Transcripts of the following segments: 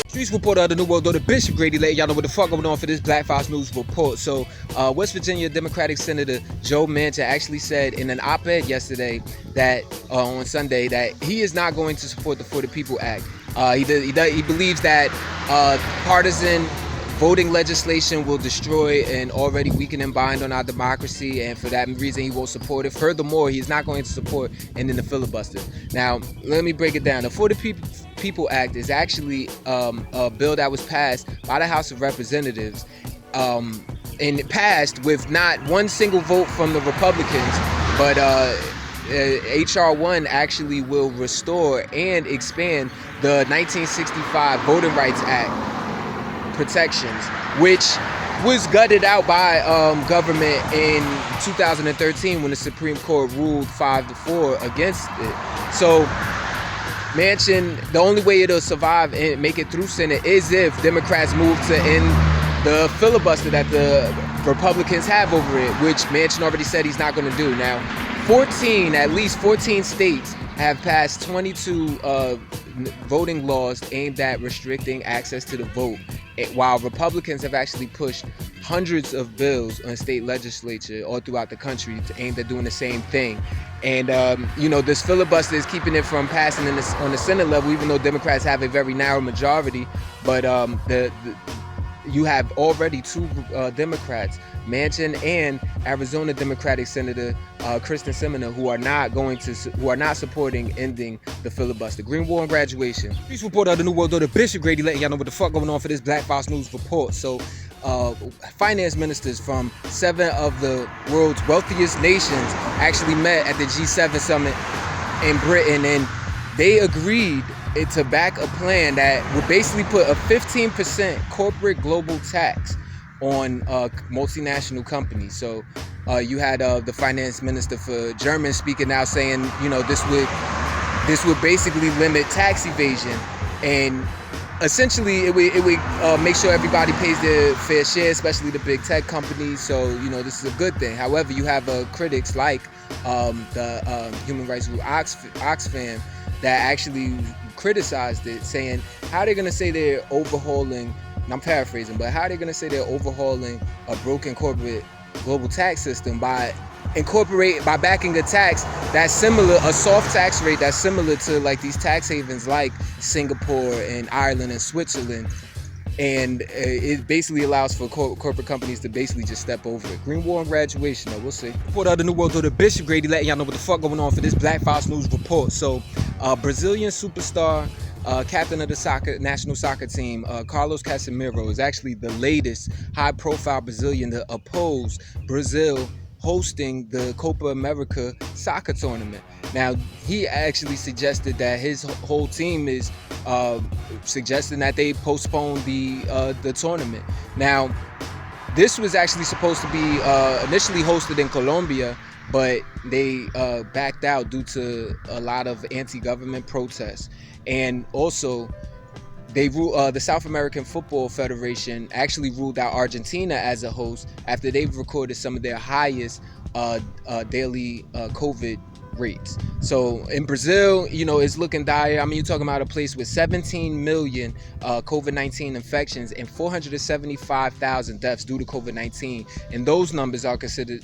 Streets reporter of the New World Order, Bishop Grady, letting y'all know what the fuck going on for this Black Fox News report. So, West Virginia Democratic Senator Joe Manchin actually said in an op-ed yesterday that on Sunday that he is not going to support the For the People Act. He believes that partisan voting legislation will destroy an already weakening bind on our democracy, and for that reason he won't support it. Furthermore, he's not going to support ending the filibuster. Now, let me break it down. The For the People Act is actually a bill that was passed by the House of Representatives, and it passed with not one single vote from the Republicans, but H.R. 1 actually will restore and expand the 1965 Voting Rights Act protections, which was gutted out by government in 2013 when the Supreme Court ruled 5-4 against it. So Manchin, the only way it'll survive and make it through Senate is if Democrats move to end the filibuster that the Republicans have over it, which Manchin already said he's not going to do. Now, at least 14 states have passed 22 voting laws aimed at restricting access to the vote, while Republicans have actually pushed hundreds of bills on state legislature all throughout the country aimed at doing the same thing. And this filibuster is keeping it from passing on the Senate level, even though Democrats have a very narrow majority. But you have already two Democrats, Manchin and Arizona Democratic Senator Kristen Sinema, who are not supporting ending the filibuster. Green War and Graduation. Streets reporter of the New World Order, Bishop Grady, letting y'all know what the fuck going on for this Black Fox News report. So, finance ministers from 7 of the world's wealthiest nations actually met at the G7 summit in Britain, and they agreed to back a plan that would basically put a 15% corporate global tax on multinational companies. So you had the finance minister for Germany speaking out saying, this would basically limit tax evasion, and essentially it would make sure everybody pays their fair share, especially the big tech companies. So this is a good thing. However, you have critics like the human rights group Oxfam that actually criticized it, saying how they're going to say they're overhauling, and I'm paraphrasing, but how they're going to say they're overhauling a broken corporate global tax system by backing a tax that's similar, a soft tax rate that's similar to like these tax havens like Singapore and Ireland and Switzerland. And it basically allows for corporate companies to basically just step over it. Green War and Graduation, though, we'll see. Reporter of the New World Order, Bishop Grady, letting y'all know what the fuck going on for this Black Fox News report. So, Brazilian superstar, captain of the national soccer team, Carlos Casemiro, is actually the latest high-profile Brazilian to oppose Brazil hosting the Copa America soccer tournament. Now, he actually suggested that his whole team is suggesting that they postpone the tournament. Now, this was actually supposed to be initially hosted in Colombia, but they backed out due to a lot of anti-government protests. And also, the South American Football Federation actually ruled out Argentina as a host after they've recorded some of their highest daily COVID rates. So in Brazil, it's looking dire. I mean, you're talking about a place with 17 million COVID-19 infections and 475,000 deaths due to COVID-19, and those numbers are considered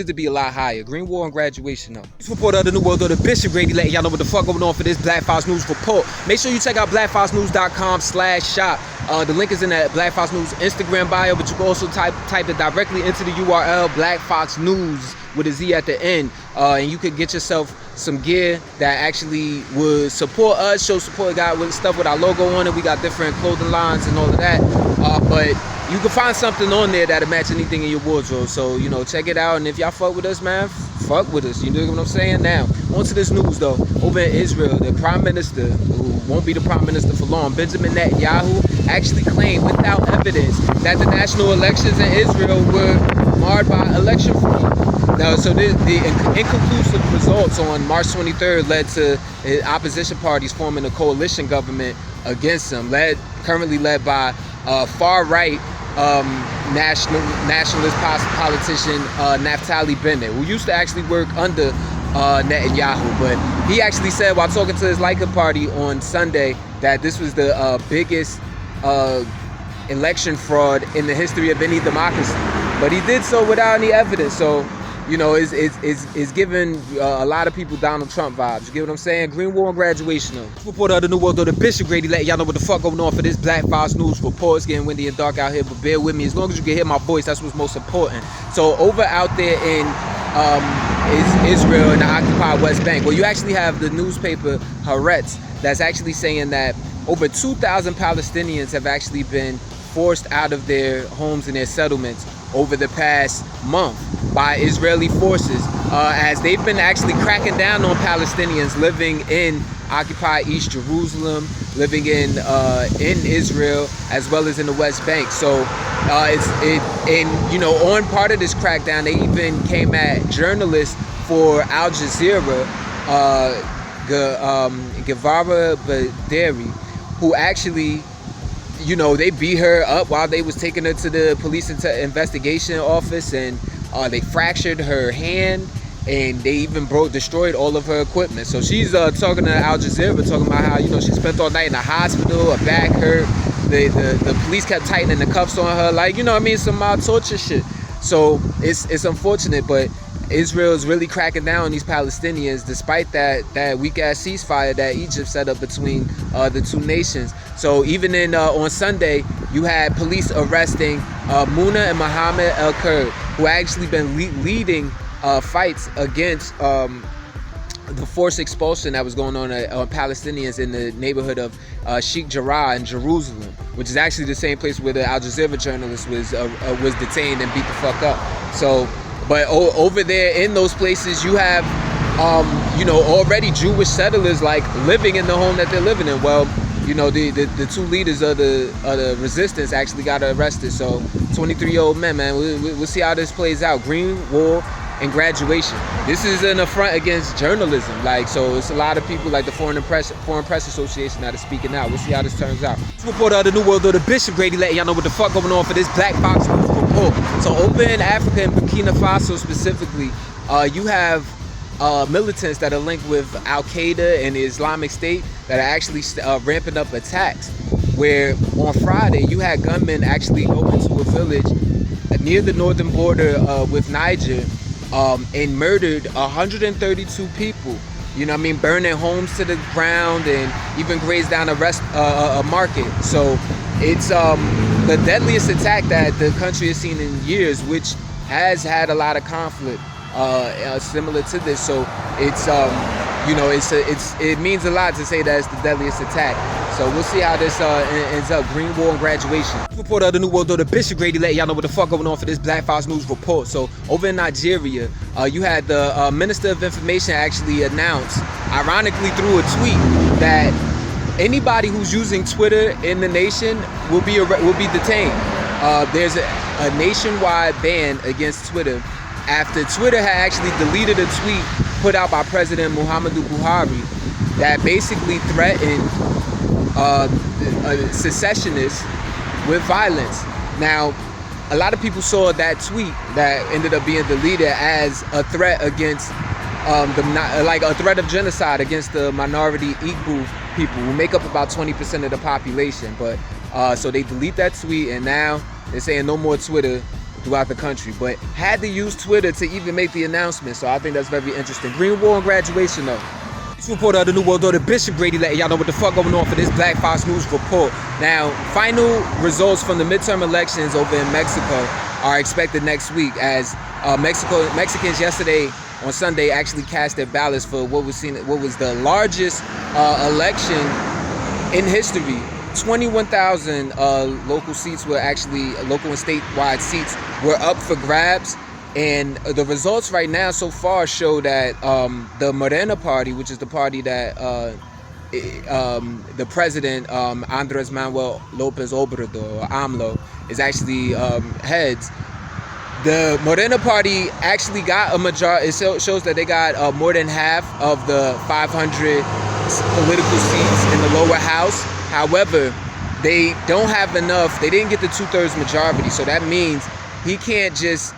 to be a lot higher. Green War and Graduation, though. This reporter of the New World Order, Bishop Grady, letting y'all know what the fuck going on for this Black Fox News report. Make sure you check out blackfoxnews.com/shop. The link is in that Black Fox News Instagram bio, but you can also type it directly into the URL, Black Fox News with a Z at the end, and you could get yourself some gear that actually would support us, show support. Got with stuff with our logo on it. We got different clothing lines and all of that, but you can find something on there that'll match anything in your wardrobe. So check it out, and if y'all fuck with us, man, fuck with us. You know what I'm saying? Now, on to this news though. Over in Israel, the prime minister, who won't be the prime minister for long, Benjamin Netanyahu, actually claimed without evidence that the national elections in Israel were marred by election fraud. Now, so the inconclusive results on March 23rd led to opposition parties forming a coalition government against him, currently led by far-right nationalist politician Naftali Bennett, who used to actually work under Netanyahu. But he actually said while talking to his Labour Party on Sunday that this was the biggest election fraud in the history of any democracy, but he did so without any evidence. So, you know, it's giving a lot of people Donald Trump vibes. You get what I'm saying? Green War and Graduation, though. Reporter of the New World, though, the Bishop Grady, letting y'all know what the fuck going on for this Black Fox News Report. It's getting windy and dark out here, but bear with me. As long as you can hear my voice, that's what's most important. So over out there in Israel and the occupied West Bank, well, you actually have the newspaper Haaretz that's actually saying that over 2,000 Palestinians have actually been forced out of their homes and their settlements over the past month by Israeli forces, as they've been actually cracking down on Palestinians living in occupied East Jerusalem, living in Israel, as well as in the West Bank. So on part of this crackdown, they even came at journalists for Al Jazeera, Gavara Baderi, who actually, you know, they beat her up while they was taking her to the police investigation office, and they fractured her hand, and they even destroyed all of her equipment. So she's talking to Al Jazeera, talking about how, you know, she spent all night in the hospital, her back hurt, the police kept tightening the cuffs on her, like, you know what I mean, some mild torture shit. So it's unfortunate, but Israel is really cracking down on these Palestinians, despite that weak ass ceasefire that Egypt set up between the two nations. So even on Sunday, you had police arresting Muna and Mohammed El Kurd, who actually been leading fights against the forced expulsion that was going on Palestinians in the neighborhood of Sheikh Jarrah in Jerusalem, which is actually the same place where the Al Jazeera journalist was detained and beat the fuck up. So, but over there in those places, you have already Jewish settlers like living in the home that they're living in. Well, you know, the two leaders of the resistance actually got arrested. So 23-year-old men, man, we'll see how this plays out. Green War and Graduation. This is an affront against journalism. Like, so it's a lot of people like the Foreign Press Association that are speaking out. We'll see how this turns out. Reporter of the New World, the Bishop Grady, letting y'all know what the fuck going on for this Black Fox News Report. So over in Africa, in Burkina Faso specifically, you have militants that are linked with Al Qaeda and the Islamic State that are actually ramping up attacks. Where on Friday, you had gunmen actually go into a village near the northern border with Niger, and murdered 132 people. You know what I mean? Burning homes to the ground and even grazed down a market. So it's the deadliest attack that the country has seen in years, which has had a lot of conflict similar to this. So it's it means a lot to say that it's the deadliest attack. So we'll see how this ends up. Green War and Graduation. Reporter of the New World, the Bishop Grady, letting y'all know what the fuck going on for this Black Fox News Report. So over in Nigeria, you had the Minister of Information actually announce, ironically through a tweet, that anybody who's using Twitter in the nation will be detained. There's a nationwide ban against Twitter after Twitter had actually deleted a tweet put out by President Muhammadu Buhari that basically threatened secessionists with violence. Now, a lot of people saw that tweet that ended up being deleted as a threat against a threat of genocide against the minority Igbo people, who make up about 20% of the population. But so they delete that tweet, and now they're saying no more Twitter throughout the country, but had to use Twitter to even make the announcement. So I think that's very interesting. Green War and Graduation, though. This reporter of the New World, the Bishop Grady, letting y'all know what the fuck going on for this Black Fox News Report. Now, final results from the midterm elections over in Mexico are expected next week, as Mexicans yesterday on Sunday actually cast their ballots for what was the largest election in history. 21,000 local seats were actually, local and statewide seats were up for grabs. And the results right now so far show that the Morena party, which is the party that the president, Andres Manuel Lopez Obrador, or AMLO, is actually heads. The Morena party actually got a majority. It shows that they got more than half of the 500 political seats in the lower house. However, they don't have enough. They didn't get the 2/3 majority. So that means he can't just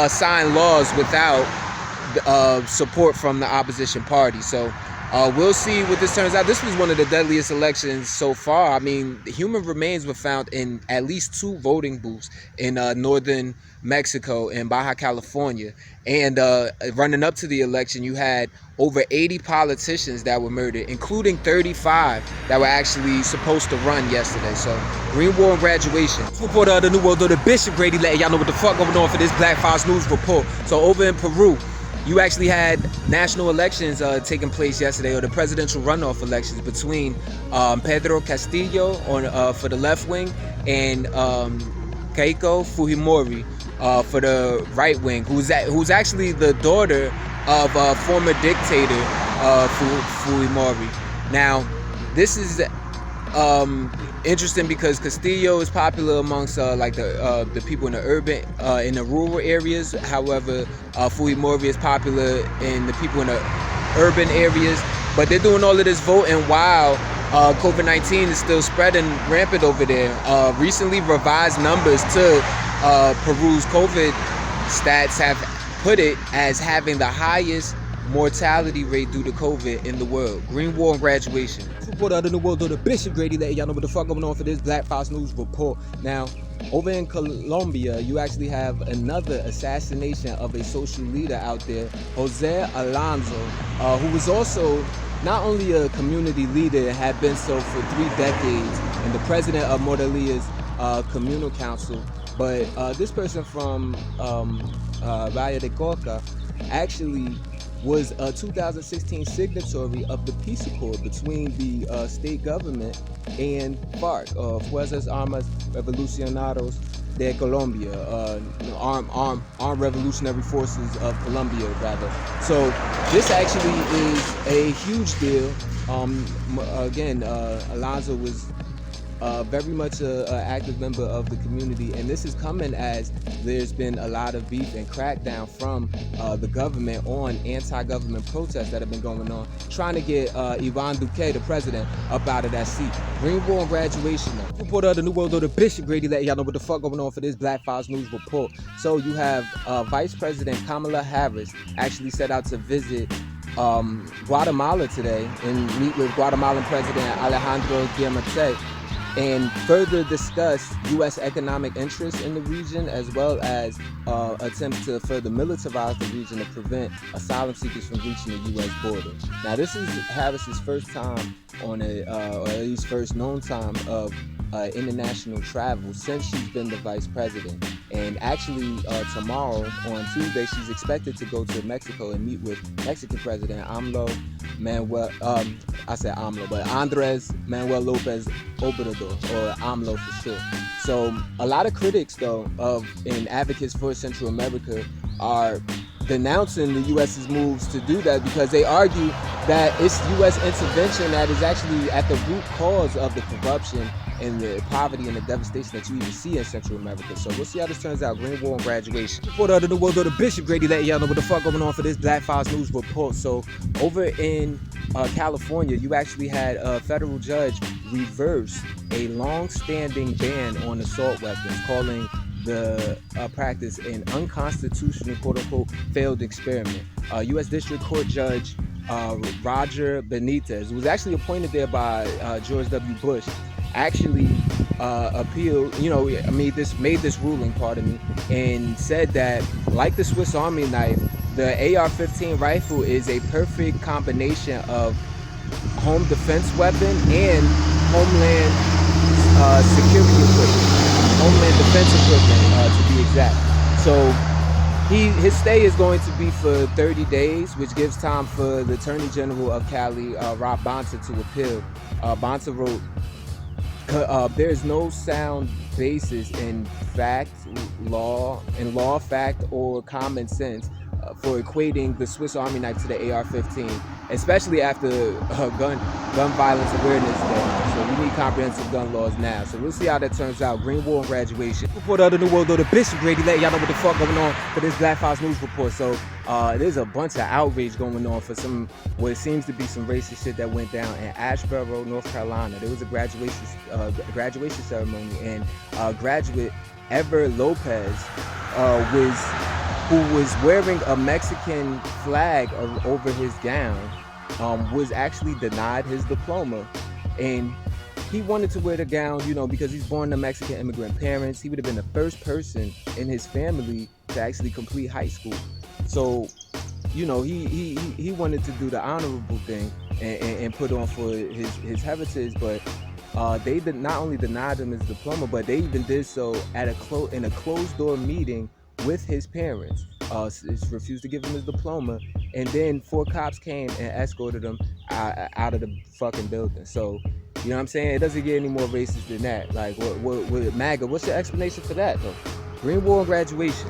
sign laws without support from the opposition party. So We'll see what this turns out. This was one of the deadliest elections so far. I mean, the human remains were found in at least 2 voting booths in northern Mexico and Baja California. And running up to the election, you had over 80 politicians that were murdered, including 35 that were actually supposed to run yesterday. So, Green War and Graduation. Reporter of the New World Order, Bishop Grady, letting y'all know what the fuck going on for this Black Fox News report. So, over in Peru, you actually had national elections taking place yesterday, or the presidential runoff elections between Pedro Castillo for the left wing and Keiko Fujimori for the right wing, who's actually the daughter of former dictator Fujimori. Now, this is interesting because Castillo is popular amongst like the people in the urban, in the rural areas. However, Fujimori is popular in the people in the urban areas. But they're doing all of this voting while COVID-19 is still spreading rampant over there. Recently, revised numbers to Peru's COVID stats have put it as having the highest mortality rate due to COVID in the world. Green War and Graduation. Reporter of the New World Order, Bishop Grady, letting y'all know what the fuck going on for this Black Fox News report. Now, over in Colombia, you actually have another assassination of a social leader out there, Jose Alonso, who was also not only a community leader, had been so for 3 decades, and the president of Morelia's communal council, but this person from Valle de Cauca actually was a 2016 signatory of the peace accord between the state government and FARC, Fuerzas Armadas Revolucionarias de Colombia, armed revolutionary forces of Colombia, rather. So this actually is a huge deal. Again, Alonso was very much an active member of the community, and this is coming as there's been a lot of beef and crackdown from the government on anti-government protests that have been going on, trying to get Ivan Duque, the president, up out of that seat. Green War and Graduation. Reporter of the New World Order, Bishop Grady, letting y'all know what the fuck going on for this Black Fox News report. So you have Vice President Kamala Harris actually set out to visit Guatemala today and meet with Guatemalan President Alejandro Giammattei and further discuss U.S. economic interests in the region, as well as attempts to further militarize the region to prevent asylum seekers from reaching the U.S. border. Now, this is Harris's first time on or at least first known time of international travel since she's been the vice president. And actually, tomorrow, on Tuesday, she's expected to go to Mexico and meet with Mexican President Andres Manuel Lopez Obrador, or AMLO for short. So a lot of critics, though, and advocates for Central America are denouncing the U.S.'s moves to do that, because they argue that it's U.S. intervention that is actually at the root cause of the corruption and the poverty and the devastation that you even see in Central America. So we'll see how this turns out. Green War and Graduation. Reporter of the New World Order, Bishop Grady, letting y'all know what the fuck going on for this Black Fox News report. So over in California, you actually had a federal judge reverse a long-standing ban on assault weapons, calling the practice an unconstitutional, quote-unquote, failed experiment. U.S. District Court Judge Roger Benitez, who was actually appointed there by George W. Bush, actually appealed, made this ruling, and said that, like the Swiss Army knife, the AR-15 rifle is a perfect combination of home defense weapon and homeland security equipment, homeland defense equipment, to be exact. So his stay is going to be for 30 days, which gives time for the Attorney General of Cali, Rob Bonta, to appeal. Bonta wrote, there is no sound basis in law, fact, or common sense for equating the Swiss Army knife to the AR-15, especially after gun violence awareness day. So we need comprehensive gun laws now. So we'll see how that turns out. Green War and Graduation. Reporter of the New World Order, Bishop Grady, letting y'all know what the fuck going on for this Black Fox News report. So there's a bunch of outrage going on for what seems to be some racist shit that went down in Asheboro, North Carolina. There was a graduation ceremony, and graduate Ever Lopez who was wearing a Mexican flag over his gown, was actually denied his diploma, and he wanted to wear the gown, because he's born to Mexican immigrant parents. He would have been the first person in his family to actually complete high school. So, he wanted to do the honorable thing and put on for his heritage, but they did not only denied him his diploma, but they even did so at in a closed door meeting with his parents. Refused to give him his diploma, and then 4 cops came and escorted him out of the fucking building. So, you know what I'm saying? It doesn't get any more racist than that. Like, what MAGA? What's your explanation for that, though? Green Wall and graduation.